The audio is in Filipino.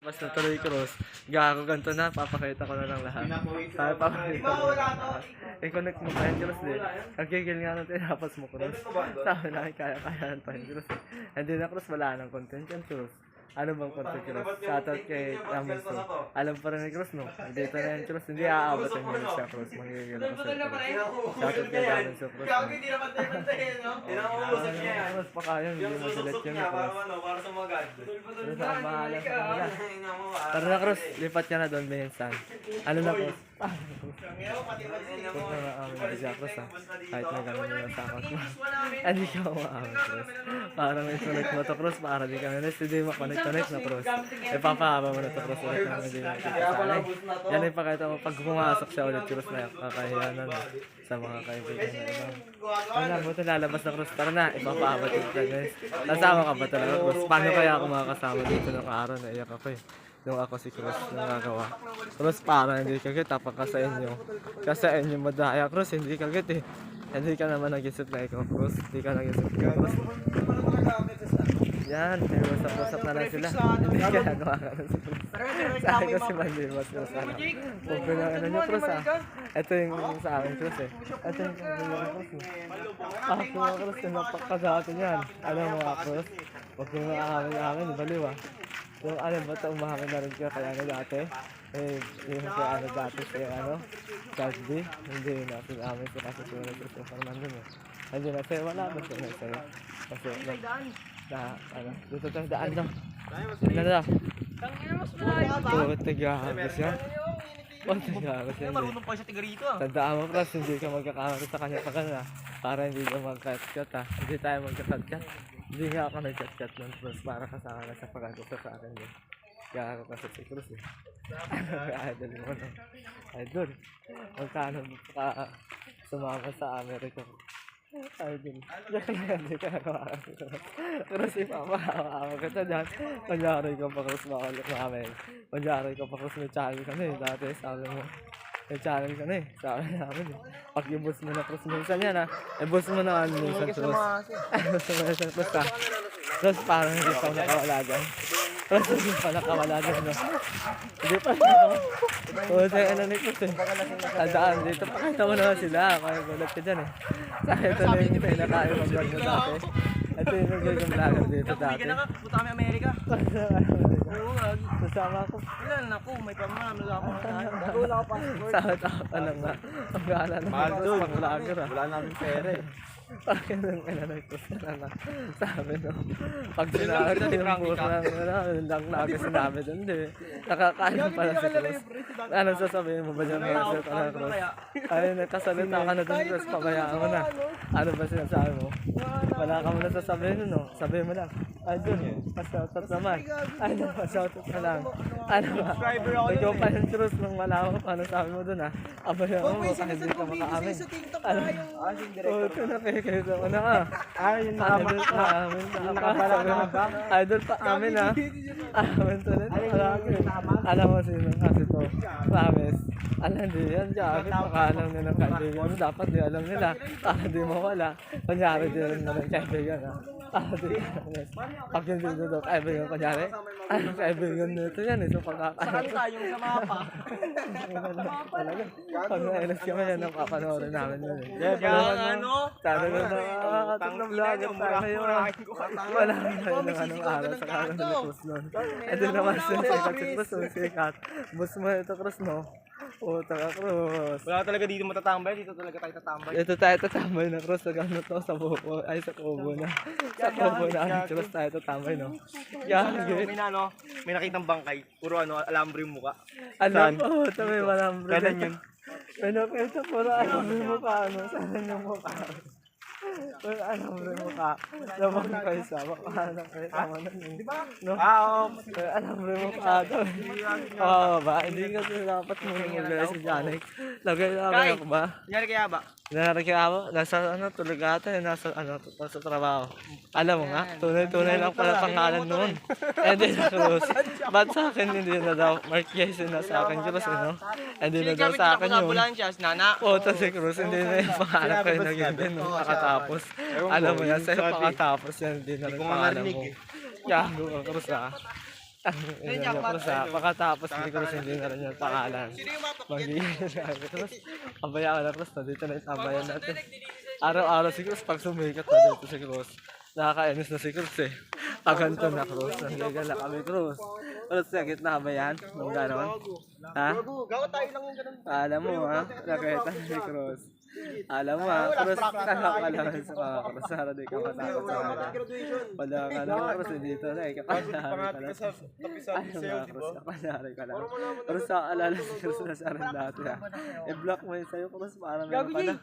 Tapos natuloy cross. Gago ganito na, papakita ko na lang lahat. Sabi papakita ko na lang lahat. I-connect mo pa yung cross din. Nagigil nga nung tinapos mo cross. Sabi na kaya-kayaan pa yung cross. Hindi na cross, wala nang content yung cross. Ano bang content cross? Shoutout kay Ramonso. Alam pa rin ni cross no? Dito na yung cross, hindi aabot ang minutes sa cross. Manggigil ako sa cross. Shoutout kay Ramonso cross. Hindi na pantay-pantay, no? Pinakausap niya yan. Cross pa kaya, hindi mo select yun cross. Para sa mga god. Ano sa bahala sa kanila. Tara na cross, lipat ka na doon, Bensan. Ano na cross? Huwag na maamin siya cross ha. Kahit na gano'n yung sa account mo. Hindi ka maamin cross. Para may connect mo to cross, para di ka na hindi makonect na cross. Ipapahaba mo na to cross ulit na hindi nakikasalay. Yan yung pakita mo pag pumasok siya ulit cross na kakahiyanan sa mga kaibigan na ibang. Wala mo ito lalabas na cross. Tara na, ipapahaba dito guys. Nasama ka ba talaga cross? Paano kaya ako makakasama dito ng araw na iyak ako eh? Nung ako si Cruz nangagawa. Cruz para hindi kagit, tapos ka sa inyo. Kasi inyo madaya Cruz, hindi kagit eh. Hindi ka naman nag-isip na ikaw Cruz. Hindi ka nag-isip na Cruz. Yan, may usap-usap na lang sila. Hindi ka nagawa ka na si Cruz. Sabi ko si Mandimas Cruz sana. Huwag ko lang ano nyo Cruz ah. Ito yung sa akin Cruz eh. Ito yung Cruz eh. Ako mga Cruz, yung napakasati niyan. Alam mo mga Cruz, huwag yung makakamin baliw ah. Yung ano ba ito, umahamin na rin ka kaya ano dati? Eh, yung kaya ano dati siya ano? Charge B? Hindi na, pinamin siya kasi sumunod ko sa Fernando eh. Hindi na sa'yo, wala ba siya na sa'yo? Kasi, ano, dito tayo daan lang. Ano na? Puti gagos yan. Puti gagos yan. Marunong pa siya tiga rito ah. Tandaan mo pras, hindi ka magkakamari sa kanya pa na. Para hindi ka mag-cut-cut ha. Hindi tayo mag-cut-cut. Hindi nga ako nag-cut-cut nun pras para kasama na sa pagkagusto sa akin yun. Kaya ako kasi si Cruz eh. Idol mo no. Idol. Magkano ka sumama sa Amerika. Idol. Hindi ka nakawa kasi Cruz. Cruz ipapakawa kita dyan. Panyari ko pa Cruz makulit namin. Panyari ko pa Cruz may channel ka na eh. Dati sabi mo. May channel ka na eh. Sabi namin eh. Pag i-boss mo na Cruz minsan yan ha. I-boss mo na minsan Cruz. I-boss mo na minsan Cruz ha. Cruz parang hindi pa nakawala dyan. Cruz hindi pa nakawala dyan no. Hindi pa nakawala. Puta ano ni Cruz eh. Tandaan dito. Pakita mo naman sila. Kaya gulat ka dyan eh. Saka ito na yung pinakain mo vlog mo dati. Ito yung nagiging vlogger dito dati. Punta kami Amerika. Oo, Kasama ko. ilan ako, may pamamarami ako na tayo. Wala ko passport. Sakit ako lang nga. Ang gala ng Mahal Cruz doon. pang vlogger ah. Wala namin pera eh. Bakit nang Cruz na lang. Sabi no. Pag sinabi ko yung puro lang lang lagi sinabi doon. Hindi. Nakakaano pala si Cruz. Ano sasabihin mo ba dyan na Cruz? Ay, nakasalita ka na doon Cruz. Pabayaan mo na. Ano ba sinasabi mo? Wala ka mo na sasabihin no? Sabihin mo lang. Ay doon, pa-shoutout naman. Ay doon, pa-shoutout na lang. Ano ba? Ikaw pa yung Cruz nung malaman ko ano sabi mo doon ha. Abayaan mo kahit hindi ka makaamin. Ano? Ito na kayo mo na ka. Ay, yung Idol pa amin. Idol pa amin ha. Amin to rin. Alam mo sino kasi to. Promise. Alam di yan. Diyan. Pakaalam nila ng kaibigan mo. Dapat di alam nila. Para di mawala. Kunyari di rin na ng kaibigan ha. Para di honest. Pag hindi dito kaibigan kunyari. Ano kaibigan nito yan. So pagkakaano. Saan tayong sa mapa? Talaga. Pag na-ilas kami yan. Napapanoorin namin yun eh. Kaya ano? Sana na tatlong vlogger tayo ngayon. Wala na tayo ng anong araw sa kanan ni Cruz nun. Ito naman siya sikat si Cruz. Sikat. Bus mo ito Cruz no? O, taka Cruz. Wala talaga dito matatambay, dito talaga tayo tatambay. Ito tayo tatambay na Cruz. Sa gano'n to sa buko. Ay sa kubo na. Sa kubo na. Cruz tayo tatambay no? Yan. May nakitang bangkay, puro alambre yung muka. Alam po. Ito may walang bro. Kailan yun? May nakita puro alam mo mukha ano. Saan yung mukha? Well, alam mo rin mukha. Labang kayo sa baka lang kayo tama na yun. No? Oo. Well, alam mo rin mukha to. Oo ba? Hindi kasi dapat mo mag-lagay si Janek. Lagay ako ba? Nangyari kaya ba? Narakiyawa, nasa ano, tulog ata, nasa ano, nasa trabaho. Alam mo nga, tunay-tunay lang pala pangalan noon. Eh di na Cruz. Ba't sa akin hindi na daw, Mark Jason na sa akin Cruz, no? Hindi na daw sa akin yun. nana. Photo si Cruz, hindi na yung pangalan ko yung naging din nung nakatapos. Alam mo yan, sa'yo pakatapos yan, hindi na rin pangalan mo. Yago ka Cruz ah. Yun yung Cruz ha. Pagkatapos ni Cruz hindi na rin yung pangalan. Sino yung mapak? Magiging Cruz. Abaya ka na Cruz. Nandito na yung tambayan natin. Araw-araw si Cruz. Pag sumikat na dito si Cruz. Nakakainis na si Cruz eh. Paganto na Cruz. Nandiyan na kami Cruz. Cruz sa gitna ba yan? Nung gano'n? Ha? Gawa tayo lang yung ganun. Alam mo ha? Nakita si Cruz. Alam mo ha? Cruz kalakalan sa mga Cruz. Sana di ka matakot sa kanila. Wala ka na Cruz. Dito na eh. Kapanyari ka na. Ayaw nga Cruz. Kapanyari ka na. Cruz sa alala si Cruz na siya rin dati ha. I-block mo yun sa'yo Cruz. Para meron ka na.